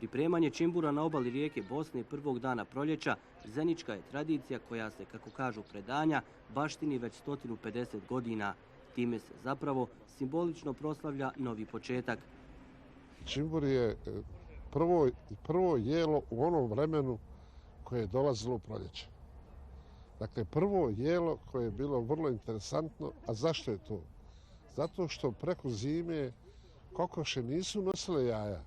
Pripremanje čimbura na obali rijeke Bosne prvog dana proljeća zenička je tradicija koja se, kako kažu predanja, baštini već 150 godina. Time se zapravo simbolično proslavlja novi početak. Čimbur je prvo jelo u onom vremenu koje je dolazilo u proljeće. Dakle, prvo jelo koje je bilo vrlo interesantno. A zašto je to? Zato što preko zime kokoše nisu nosile jaja.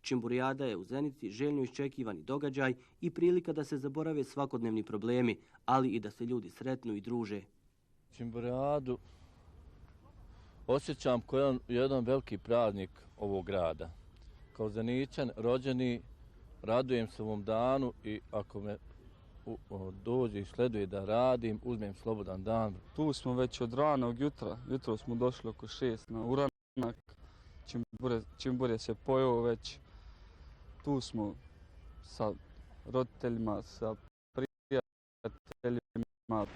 Čimburijada je u Zenici željno iščekivani događaj i prilika da se zaborave svakodnevni problemi, ali i da se ljudi sretnu i druže. Čimburijadu osjećam kao jedan veliki praznik ovog grada. Kao Zeničan, rođeni, radujem se ovom danu i ako me dođe i sleduje da radim, uzmem slobodan dan. Tu smo već od ranog jutra. Jutro smo došli oko 6 na uranak. Čimbur je se pojeo već. Tu smo sa roditeljima, sa prijateljima.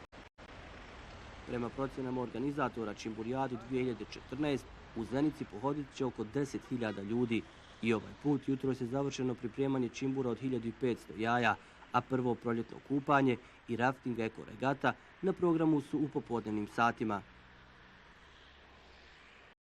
Prema procjenama organizatora Čimburijade 2014, u Zenici pohodit će oko 10.000 ljudi. I ovaj put jutros je završeno pripremanje čimbura od 1500 jaja, a prvo proljetno kupanje i rafting eko regata na programu su u popodnevnim satima.